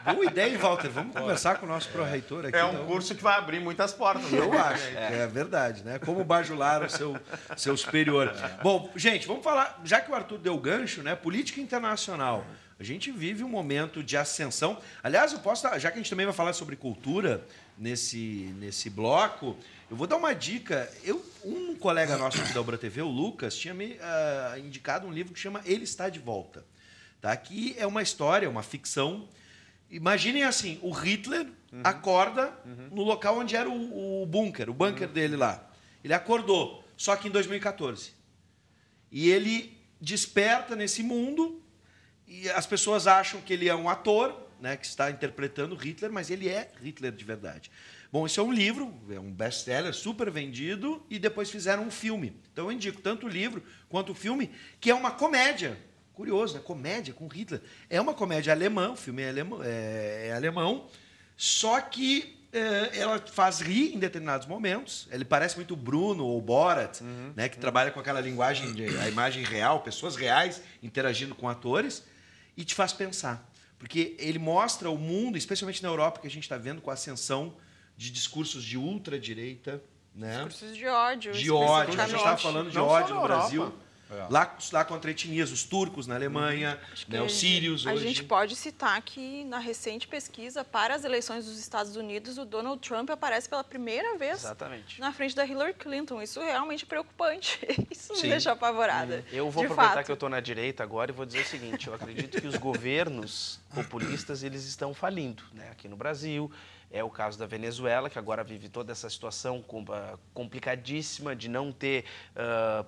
Boa ideia, hein, Walter? Vamos conversar com o nosso pró-reitor aqui. É um então. curso que vai abrir muitas portas. Eu acho, é verdade, né? Como bajular o seu superior. Bom, gente, vamos falar, já que o Arthur deu o gancho, né? Política internacional. A gente vive um momento de ascensão. Aliás, eu posso, já que a gente também vai falar sobre cultura nesse bloco, eu vou dar uma dica. Um colega nosso aqui da Ubra TV, o Lucas, tinha me indicado um livro que chama Ele Está de Volta. Tá? Que é uma história, uma ficção. Imaginem assim, o Hitler acorda no local onde era o bunker dele lá. Ele acordou, só que em 2014. E ele desperta nesse mundo e as pessoas acham que ele é um ator, né, que está interpretando Hitler, mas ele é Hitler de verdade. Bom, isso é um livro, é um best-seller, super vendido, e depois fizeram um filme. Então eu indico tanto o livro quanto o filme, que é uma comédia. Curioso, né? Comédia com Hitler. É uma comédia alemã, o filme é alemão, só que ela faz rir em determinados momentos. Ele parece muito Bruno ou Borat, né? Que trabalha com aquela linguagem, a imagem real, pessoas reais interagindo com atores, e te faz pensar. Porque ele mostra o mundo, especialmente na Europa, que a gente está vendo com a ascensão de discursos de ultradireita. Né? Discursos de ódio. De ódio. A gente está especificamente. falando de Não só ódio na no Europa. Brasil. Lá contra etnias, os turcos na Alemanha, né, os sírios A hoje. gente pode citar que na recente pesquisa para as eleições dos Estados Unidos, o Donald Trump aparece pela primeira vez Exatamente. na frente da Hillary Clinton. Isso é realmente preocupante. Isso Sim. me deixa apavorada. Eu vou De aproveitar fato. que eu estou na direita agora e vou dizer o seguinte, eu acredito que os governos populistas eles estão falindo, né? Aqui no Brasil, é o caso da Venezuela, que agora vive toda essa situação complicadíssima de não ter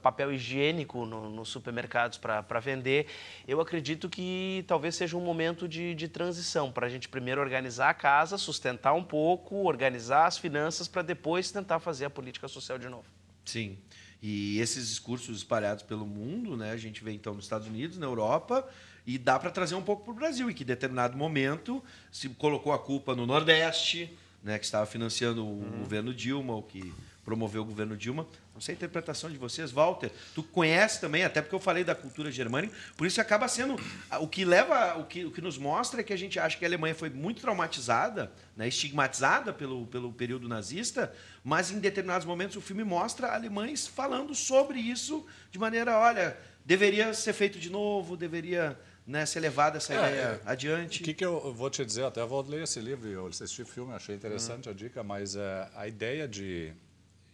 papel higiênico nos supermercados para vender. Eu acredito que talvez seja um momento de transição, para a gente primeiro organizar a casa, sustentar um pouco, organizar as finanças, para depois tentar fazer a política social de novo. Sim. E esses discursos espalhados pelo mundo, né, a gente vê então nos Estados Unidos, na Europa, e dá para trazer um pouco para o Brasil, em que em determinado momento se colocou a culpa no Nordeste, né, que estava financiando o governo Dilma, ou que promoveu o governo Dilma. Não sei a interpretação de vocês, Walter. Tu conhece também, até porque eu falei da cultura germânica, por isso acaba sendo o que leva, o que nos mostra é que a gente acha que a Alemanha foi muito traumatizada, né, estigmatizada pelo período nazista, mas em determinados momentos o filme mostra alemães falando sobre isso de maneira, olha, deveria ser feito de novo, deveria, né, ser levada essa ideia adiante. O que eu vou te dizer, até vou ler esse livro, eu assisti o filme, achei interessante a dica, mas a ideia de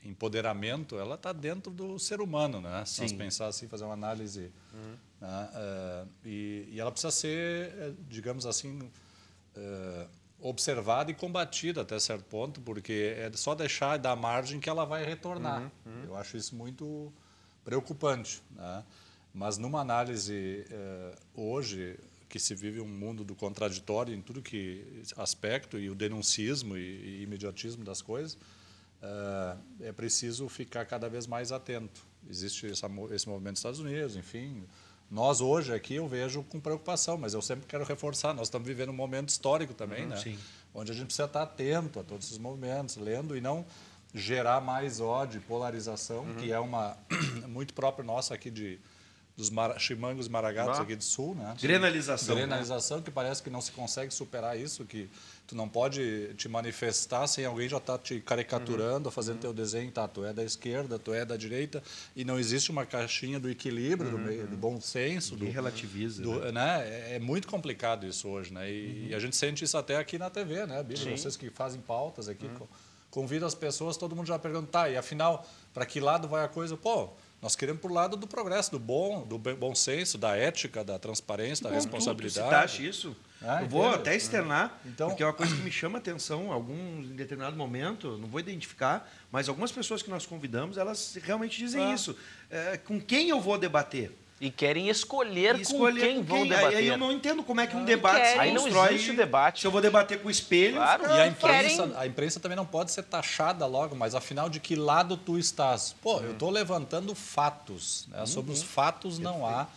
empoderamento, ela está dentro do ser humano, né? Se nós pensar assim, fazer uma análise, né? E ela precisa ser, digamos assim, observada e combatida até certo ponto, porque é só deixar dar margem que ela vai retornar. Eu acho isso muito preocupante, né? Mas numa análise hoje que se vive um mundo do contraditório em tudo que aspecto, e o denuncismo e imediatismo das coisas, é preciso ficar cada vez mais atento. Existe esse movimento nos Estados Unidos, enfim. Nós hoje aqui eu vejo com preocupação, mas eu sempre quero reforçar, nós estamos vivendo um momento histórico também, né? Sim. Onde a gente precisa estar atento a todos esses movimentos, lendo e não gerar mais ódio e polarização, que é uma muito própria nossa aqui dos chimangos maragatos aqui do Sul, né? Grenalização. Grenalização, que parece que não se consegue superar isso, que tu não pode te manifestar sem alguém já estar te caricaturando, fazendo teu desenho, tá, tu é da esquerda, tu é da direita, e não existe uma caixinha do equilíbrio, do bom senso. Ninguém relativiza. Né? É muito complicado isso hoje, né? E a gente sente isso até aqui na TV, né, Bíblia? Vocês que fazem pautas aqui, convidam as pessoas, todo mundo já pergunta, tá, e afinal, para que lado vai a coisa? Pô, nós queremos para o lado do progresso, do bom senso, da ética, da transparência, da responsabilidade. Tu citaste isso? Eu vou entende? até externar, Então, porque é uma coisa que me chama a atenção, em determinado momento, não vou identificar, mas algumas pessoas que nós convidamos, elas realmente dizem isso. Com quem eu vou debater? E querem escolher com quem vão debater. Aí eu não entendo como é que um debate se Aí não constrói. existe o debate. Se eu vou debater com o espelho... Claro. E a imprensa também não pode ser taxada logo, mas afinal de que lado tu estás? Pô, eu estou levantando fatos. Né? Sobre os fatos não há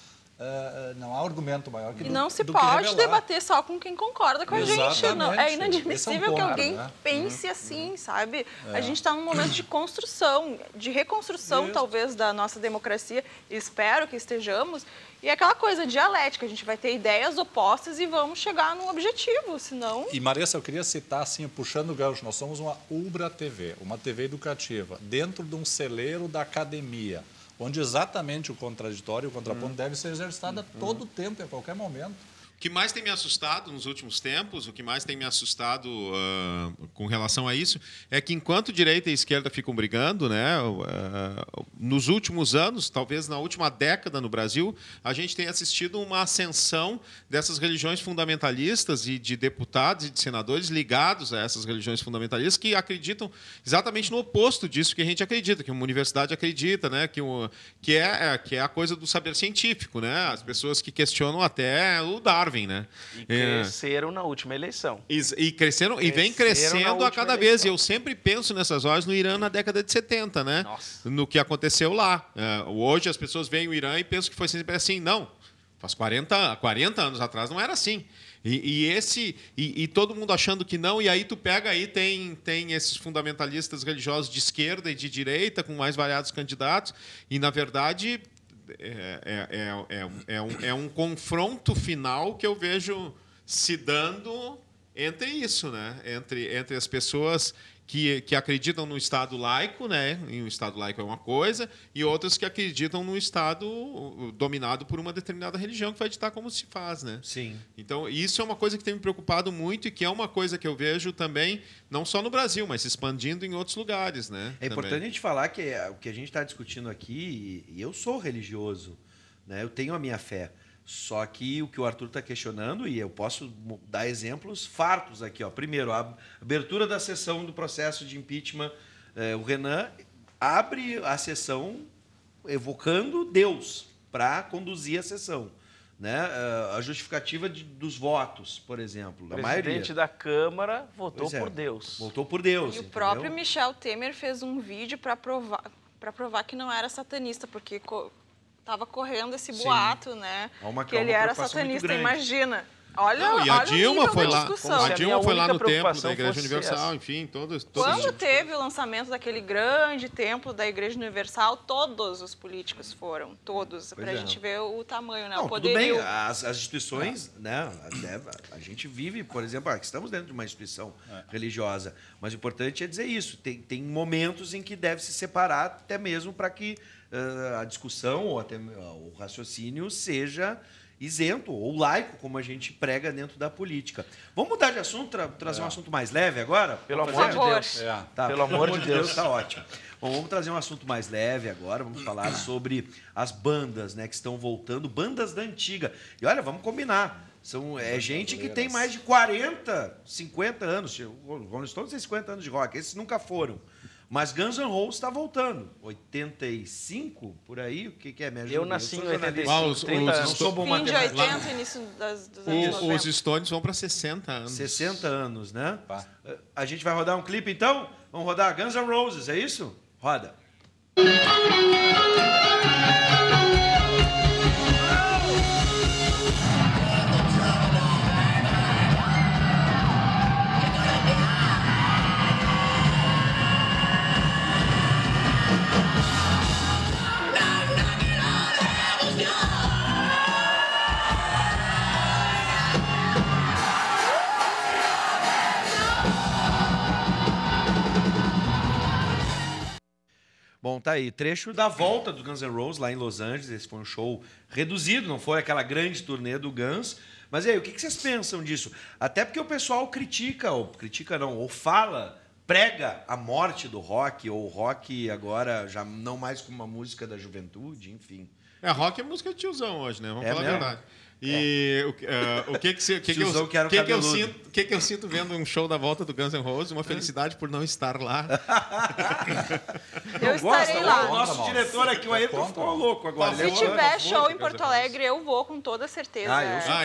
argumento maior que E não se do pode que revelar. debater só com quem concorda com a gente. Não, é Exatamente. inadmissível Esse é um que ponto, alguém né? pense assim, sabe? A gente está num momento de construção, de reconstrução, talvez, da nossa democracia. Espero que estejamos. E é aquela coisa dialética, a gente vai ter ideias opostas e vamos chegar num objetivo, senão... E, Marissa, eu queria citar, assim, puxando o gancho, nós somos uma Ubra TV, uma TV educativa, dentro de um celeiro da academia, onde exatamente o contraditório e o contraponto deve ser exercitado a todo tempo e a qualquer momento. O que mais tem me assustado nos últimos tempos, o que mais tem me assustado com relação a isso, é que enquanto direita e esquerda ficam brigando, né, nos últimos anos, talvez na última década no Brasil, a gente tem assistido uma ascensão dessas religiões fundamentalistas e de deputados e de senadores ligados a essas religiões fundamentalistas que acreditam exatamente no oposto disso que a gente acredita, que uma universidade acredita, né, que é a coisa do saber científico, né, as pessoas que questionam até o Darwin. Né? E cresceram na última eleição. E cresceram e vem crescendo a cada vez. E eu sempre penso nessas horas no Irã na década de 70, né? Nossa. No que aconteceu lá. Hoje as pessoas veem o Irã e pensam que foi sempre assim. Não, faz 40 anos atrás não era assim. E todo mundo achando que não, e aí tu pega aí, tem esses fundamentalistas religiosos de esquerda e de direita, com mais variados candidatos, e na verdade... É um confronto final que eu vejo se dando entre isso, né? Entre as pessoas que acreditam no Estado laico, né? E o Estado laico é uma coisa, e outras que acreditam no Estado dominado por uma determinada religião que vai ditar como se faz, né? Sim. Então, isso é uma coisa que tem me preocupado muito e que é uma coisa que eu vejo também, não só no Brasil, mas se expandindo em outros lugares, né? É importante a gente falar que o que a gente está discutindo aqui, e eu sou religioso, né? Eu tenho a minha fé. Só que o que o Arthur está questionando, e eu posso dar exemplos fartos aqui. Ó. Primeiro, a abertura da sessão do processo de impeachment, o Renan abre a sessão evocando Deus para conduzir a sessão. Né? A justificativa dos votos, por exemplo. O presidente da Câmara votou por Deus. Votou por Deus. E o próprio Michel Temer fez um vídeo para provar que não era satanista, porque... Estava correndo esse boato, né? Que ele era satanista, imagina. Olha, e a olha Dilma foi lá. discussão. A Dilma foi lá no templo da Igreja Universal, enfim, todos. Quando teve o lançamento daquele grande templo da Igreja Universal, todos os políticos foram, todos, para a gente ver o tamanho, né? Não, o poderio. Tudo bem, as instituições, né? A gente vive, por exemplo, estamos dentro de uma instituição religiosa, mas o importante é dizer isso. Tem momentos em que deve se separar, até mesmo para que a discussão ou até o raciocínio seja isento ou laico, como a gente prega dentro da política. Vamos mudar de assunto, trazer um assunto mais leve agora? Pelo amor de Deus. Tá, pelo amor de Deus. Está ótimo. Bom, vamos trazer um assunto mais leve agora, vamos falar sobre as bandas, né, que estão voltando, bandas da antiga. E olha, vamos combinar, é gente que tem mais de 40, 50 anos, o Rolling Stones tem 50 anos de rock, esses nunca foram. Mas Guns N' Roses está voltando. 85, por aí? O que é? Me ajuda. Eu nasci em 85, 30 anos. Não sou bom fim de matemático. 80, início dos anos 90. Os Stones vão para 60 anos. 60 anos, né? A gente vai rodar um clipe, então? Vamos rodar Guns N' Roses, é isso? Roda. Bom, tá aí. Trecho da volta do Guns N' Roses lá em Los Angeles. Esse foi um show reduzido, não foi aquela grande turnê do Guns. Mas e aí, o que vocês pensam disso? Até porque o pessoal ou fala, prega a morte do rock, ou o rock agora já não mais como uma música da juventude, enfim. Rock é música de tiozão hoje, né? Vamos falar a verdade. E o que Tiozão que era o cabeludo. que eu sinto vendo um show da volta do Guns N' Roses? Uma felicidade por não estar lá. Eu estarei lá. O nosso diretor aqui, o Ayrton, ficou louco agora. Se tiver show em Porto Alegre, eu vou com toda certeza.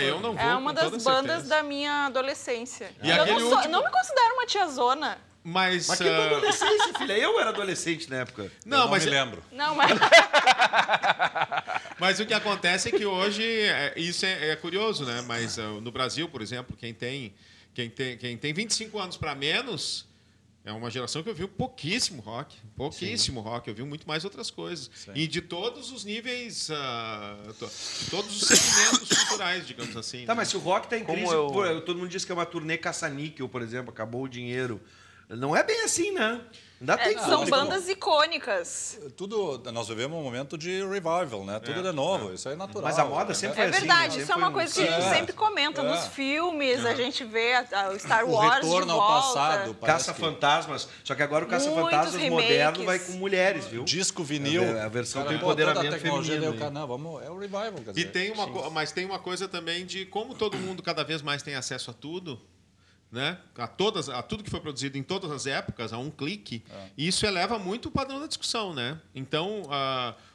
Eu não vou. É uma com das toda bandas certeza. da minha adolescência. E Eu aquele último- não me considero uma tiazona. Mas Mas que tua adolescência, filha? Eu era adolescente na época. Não, mas me lembro. Não, mas... Mas o que acontece é que hoje, isso é curioso, né? Mas no Brasil, por exemplo, quem tem 25 anos para menos, é uma geração que ouviu pouquíssimo rock. Rock, ouviu muito mais outras coisas. Sim. E de todos os níveis, de todos os segmentos culturais, digamos assim. Tá, né? mas se o rock tá em Como crise, eu- todo mundo diz que é uma turnê caça-níquel, por exemplo, acabou o dinheiro. Não é bem assim, né? Ainda tem são público. bandas icônicas. Nós vivemos um momento de revival, né? Tudo de novo, isso aí é natural. Mas a moda sempre foi É assim. verdade, sempre isso é foi uma um coisa que a gente sempre comenta. Nos filmes, a gente vê o Star O Wars retorno de ao volta. passado. parece que Caça-fantasmas. Só que agora o Muitos Caça-Fantasmas remakes. moderno vai com mulheres, viu? Disco vinil. A versão Cara, do toda a empoderamento tecnologia, feminino. daí o cara, não, vamos, é o revival, quer dizer. E tem mas tem uma coisa também de como todo mundo cada vez mais tem acesso a tudo, né? A tudo que foi produzido em todas as épocas, a um clique, e isso eleva muito o padrão da discussão, né? Então,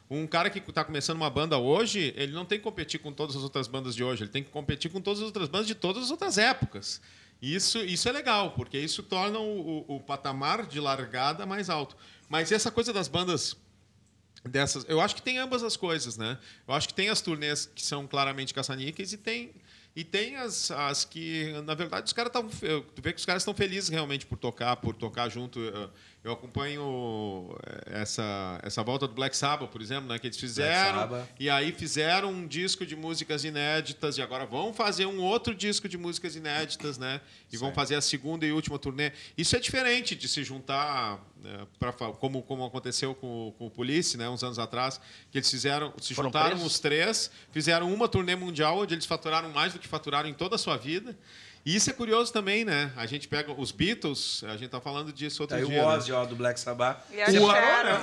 um cara que está começando uma banda hoje, ele não tem que competir com todas as outras bandas de hoje, ele tem que competir com todas as outras bandas de todas as outras épocas. Isso é legal, porque isso torna o patamar de largada mais alto. Mas essa coisa das bandas dessas, eu acho que tem ambas as coisas, né? Eu acho que tem as turnês que são claramente caça-níqueis e tem as que, na verdade, os caras estão. Tu vê que os caras estão felizes realmente por tocar junto. Eu acompanho essa volta do Black Sabbath, por exemplo, né, que eles fizeram. E aí fizeram um disco de músicas inéditas e agora vão fazer um outro disco de músicas inéditas, né? E vão fazer a segunda e última turnê. Isso é diferente de se juntar, como aconteceu com o Police, né, uns anos atrás, que eles juntaram os três, fizeram uma turnê mundial onde eles faturaram mais do que faturaram em toda a sua vida. E isso é curioso também, né? A gente pega os Beatles, a gente tá falando disso outro Aí dia. o Ozzy, ó, do Black Sabbath. E a Sharon.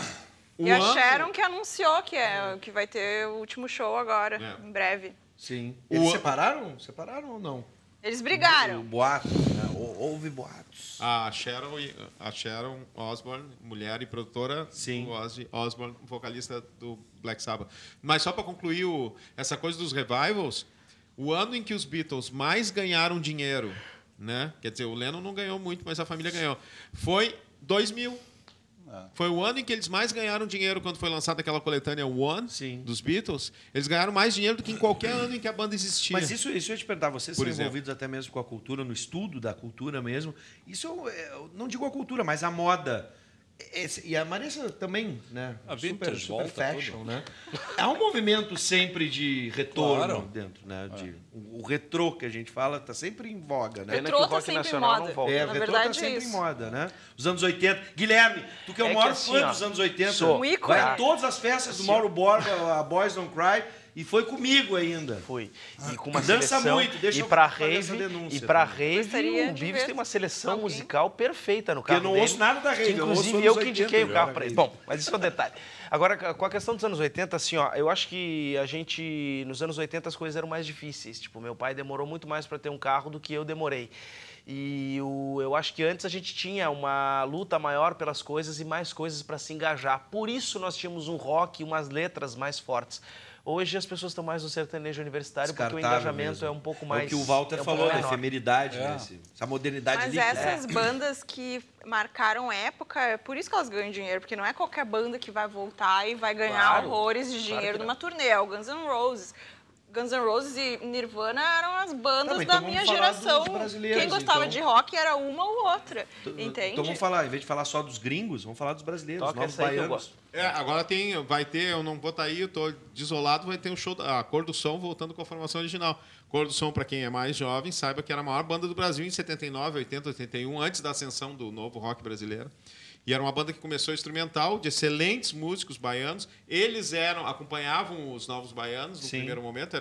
E a Ozzy- Sharon que anunciou que vai ter o último show agora, em breve. Sim. Eles separaram? Separaram ou não? Eles brigaram. O boato, né? Houve boatos. A Sharon Osbourne, mulher e produtora, Sim. o Ozzy Osbourne, vocalista do Black Sabbath. Mas só para concluir essa coisa dos revivals, o ano em que os Beatles mais ganharam dinheiro, né? Quer dizer, o Lennon não ganhou muito, mas a família ganhou. Foi 2000. Foi o ano em que eles mais ganharam dinheiro quando foi lançada aquela coletânea One dos Beatles. Eles ganharam mais dinheiro do que em qualquer ano em que a banda existia. Mas isso eu ia te perguntar, vocês Por são exemplo. envolvidos até mesmo com a cultura, no estudo da cultura mesmo. Isso eu não digo a cultura, mas a moda. E a Marisa também, né? A vintage super volta fashion, tudo. né? Há um movimento sempre de retorno Claro. dentro, né? O retrô que a gente fala tá sempre em voga, né? Pena Retrô que o tá rock sempre em nacional moda. não volta. O Na retrô verdade, tá sempre é em isso. moda, né? Os anos 80. Guilherme, tu que é o É que maior assim, fã ó, dos anos 80. sou. Um ícone. Vai em todas as festas do Mauro Borba, a Boys Don't Cry, e foi comigo ainda. Foi. E com uma Dança seleção. muito, deixa e eu pra fazer essa rave, denúncia e pra também. rave, Gostaria o de Vives ver tem uma seleção alguém. musical perfeita no Porque eu carro não dele, ouço nada da rave, que, eu ouço inclusive anos eu que 80, indiquei o já, carro para ele. rave. Bom, mas isso é um detalhe. Agora, com a questão dos anos 80, assim, ó, eu acho que a gente, nos anos 80 as coisas eram mais difíceis. Tipo, meu pai demorou muito mais para ter um carro do que eu demorei. E eu acho que antes a gente tinha uma luta maior pelas coisas e mais coisas para se engajar. Por isso nós tínhamos um rock e umas letras mais fortes. Hoje as pessoas estão mais no sertanejo universitário porque o Descartável engajamento mesmo. é um pouco É mais... o que o Walter um falou, pouco da menor. efemeridade, né? Essa modernidade Mas líquida. essas bandas que marcaram época, é por isso que elas ganham dinheiro, porque não é qualquer banda que vai voltar e vai ganhar Claro. horrores de dinheiro que numa turnê. É o Guns N' Roses. Guns N' Roses e Nirvana eram as bandas Tá, então da vamos minha falar geração. dos brasileiros, Quem gostava então. de rock era uma ou outra, entende? Então vamos falar, em vez de falar só dos gringos, vamos falar dos brasileiros, Toca novos essa aí que eu baianos. gosto. Agora vai ter, eu não vou estar aí, eu estou desolado, vai ter um show, a Cor do Som voltando com a formação original. Cor do Som, para quem é mais jovem, saiba que era a maior banda do Brasil em 79, 80, 81, antes da ascensão do novo rock brasileiro. E era uma banda que começou instrumental, de excelentes músicos baianos. Eles acompanhavam os novos baianos no primeiro momento,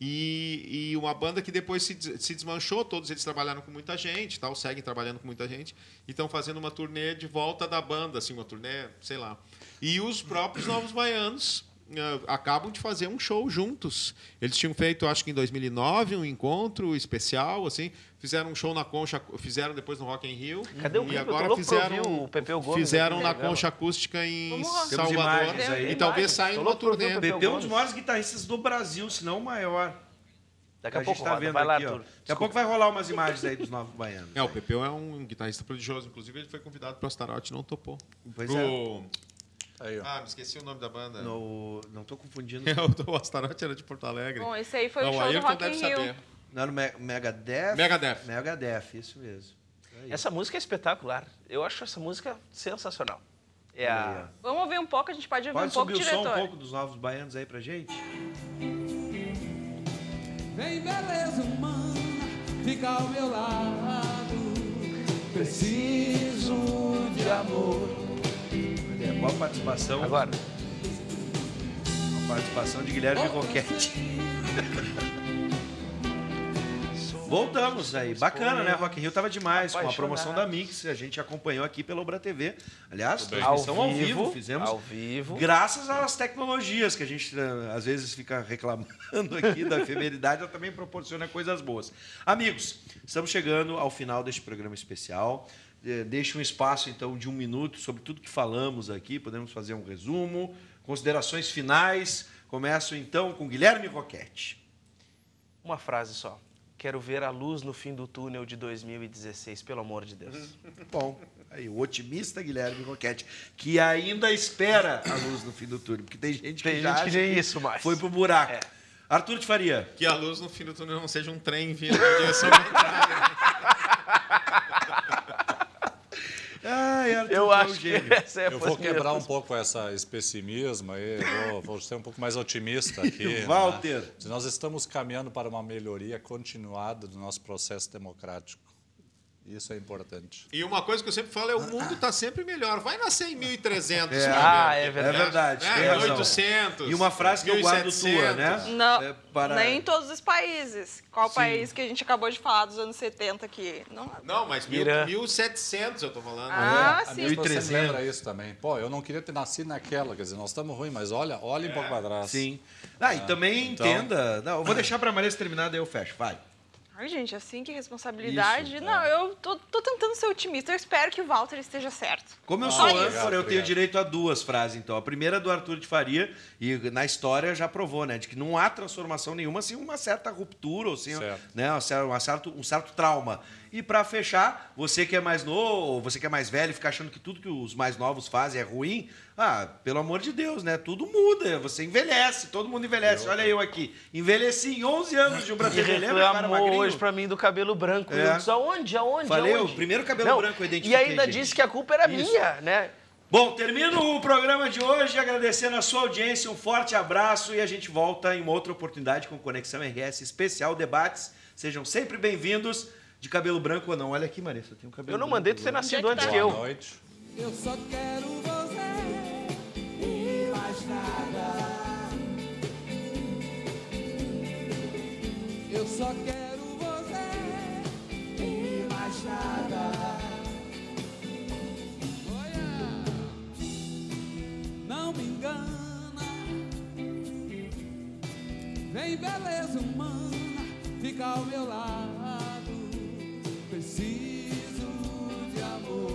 e uma banda que depois se desmanchou, todos eles trabalharam com muita gente, tal, seguem trabalhando com muita gente, e estão fazendo uma turnê de volta da banda, assim, uma turnê, sei lá. E os próprios novos baianos acabam de fazer um show juntos. Eles tinham feito, acho que em 2009, um encontro especial, assim, fizeram um show na Concha, fizeram depois no Rock in Rio. Cadê o E clipe? agora Eu tô louco pra fizeram, ouvir o Pepeu Gomes fizeram aqui, na legal. Concha Acústica em Vamos lá. Temos Salvador. imagens aí. E talvez Tô saia uma louco pra ouvir turnê. o Pepe é um dos Gomes. maiores guitarristas do Brasil, se não o maior. Daqui a gente pouco tá roda. vendo Vai lá, aqui, ó. Arthur. Daqui a pouco vai rolar umas imagens aí dos Novos Baianos. O Pepeu é um guitarrista prodigioso. Inclusive, ele foi convidado para o Astaroth e não topou. Pois Aí, ó. Me esqueci o nome da banda. Não tô confundindo. O Astaroth era de Porto Alegre. Bom, esse aí foi Não, o show aí do ele Rock deve in Rio. saber. Não era o Megadeth? Megadeth. Megadeth, isso mesmo. Aí. Essa música é espetacular. Eu acho essa música sensacional. É Olha a... aí, Vamos ouvir um pouco, a gente pode ouvir Pode um pouco, subir o som diretor. um pouco dos Novos Baianos aí pra gente? Vem beleza humana, fica ao meu lado. Preciso de amor. Olha, qual a participação? Agora. A participação de Guilherme Roquette. Voltamos aí. Bacana, né? Rock in Rio tava demais, com a promoção da Mix. A gente acompanhou aqui pela Ubra TV. Aliás, transmissão ao vivo. Fizemos Ao vivo. graças às tecnologias que a gente às vezes fica reclamando aqui da efemeridade, ela também proporciona coisas boas. Amigos, estamos chegando ao final deste programa especial. Deixe um espaço, então, de 1 minuto sobre tudo que falamos aqui. Podemos fazer um resumo, considerações finais. Começo, então, com Guilherme Roquette. Uma frase só. Quero ver a luz no fim do túnel de 2016, pelo amor de Deus. Bom, aí, o otimista Guilherme Roquette, que ainda espera a luz no fim do túnel, porque tem gente que Tem já gente que acha nem que isso mais. foi pro buraco. É. Arthur de Faria. Que a luz no fim do túnel não seja um trem vindo na direção contrária. Ai, Arthur, Eu tu é um acho que gênio. essa é a Eu vou quebrar um minha- pouco esse pessimismo aí, vou ser um pouco mais otimista aqui. Walter. Né? Nós estamos caminhando para uma melhoria continuada do nosso processo democrático. Isso é importante. E uma coisa que eu sempre falo é o mundo está sempre melhor. Vai nascer em 1300. É. Ah, é É verdade. verdade, tem Em razão. 800. E uma frase que eu guardo 1700. tua, né? Não, É, para- nem em todos os países. Qual país que a gente acabou de falar dos anos 70 aqui? Não, mas Irã. 1700 eu tô falando. Ah, A sim. minha esposa 1300. sempre lembra isso também. Pô, eu não queria ter nascido naquela, quer dizer, nós estamos ruins, mas olha um pouco para trás. Sim. E também então- entenda... Não, eu vou deixar para a Maria terminar, daí eu fecho. Vai. Ai, gente, assim, que responsabilidade. Isso, Não, eu tô tentando ser otimista. Eu espero que o Walter esteja certo. Como eu Só sou isso. âncora, eu tenho Obrigado. direito a 2 frases, então. A primeira é do Arthur de Faria, e na história já provou, né? De que não há transformação nenhuma sem uma certa ruptura, ou sem Certo. né, um certo trauma. E para fechar, você que é mais novo, você que é mais velho, fica achando que tudo que os mais novos fazem é ruim, pelo amor de Deus, né? Tudo muda, você envelhece, todo mundo envelhece. Olha eu aqui, envelheci em 11 anos de Ubra E TV, lembra, cara reclamou magrinho? hoje pra mim do cabelo branco. É. Eu disse, aonde? Falei, Aonde? o primeiro cabelo branco eu E identifiquei, ainda gente. disse que a culpa era Isso. minha, né? Bom, termino o programa de hoje agradecendo a sua audiência, um forte abraço e a gente volta em uma outra oportunidade com Conexão RS Especial Debates. Sejam sempre bem-vindos. De cabelo branco ou não? Olha aqui, Marissa, eu tenho cabelo Eu não branco mandei tu ter agora. nascido Onde é antes que que tá? eu. Boa noite. Eu só quero você e mais nada. Eu só quero você e mais nada. Olha, não me engana. Vem beleza humana, fica ao meu lado. Preciso de amor.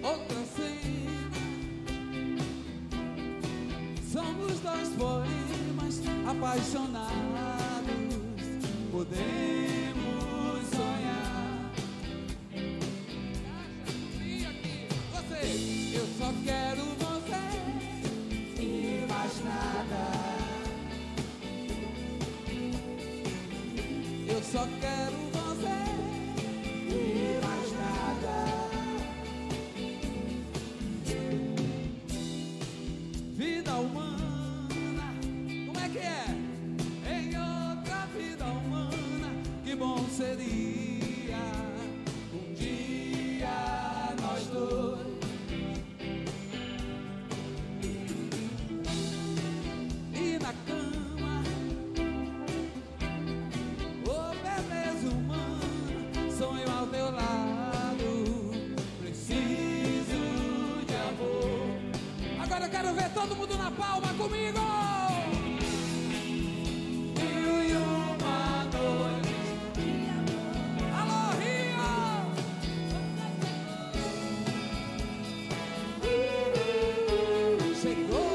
Outra cena. Somos dois poemas apaixonados. Podemos sonhar. E aqui, você. Eu só quero você e mais nada. Eu só quero você e mais nada. Vida humana, como é que é? Em outra vida humana, que bom seria um dia nós dois. E na cama, oh beleza humana, sonho ao teu lado. Preciso Agora eu quero ver todo mundo na palma comigo. Mil e uma noites de amor. Alô, Rio! Chegou.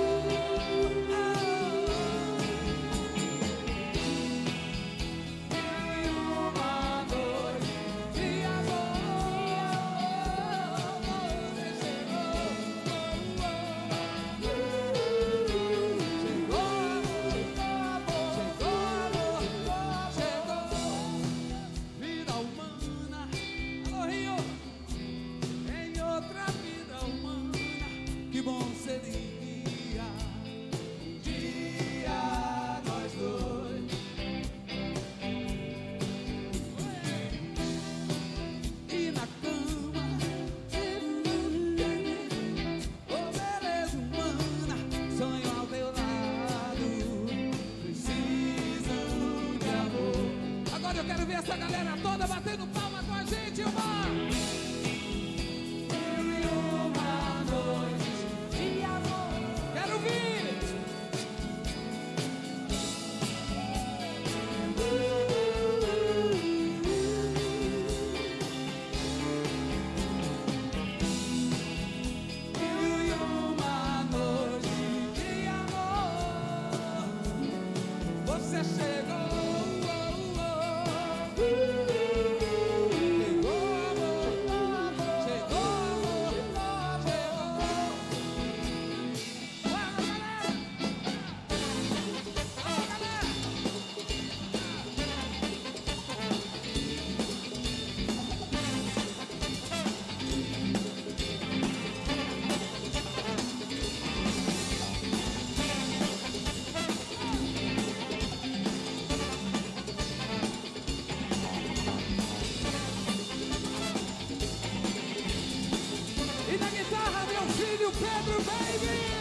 Essa galera toda batendo palma com a gente, uma noite de amor. Quero ouvir. Uma noite de amor. Você chegou. E na guitarra, meu filho Pedro Baby!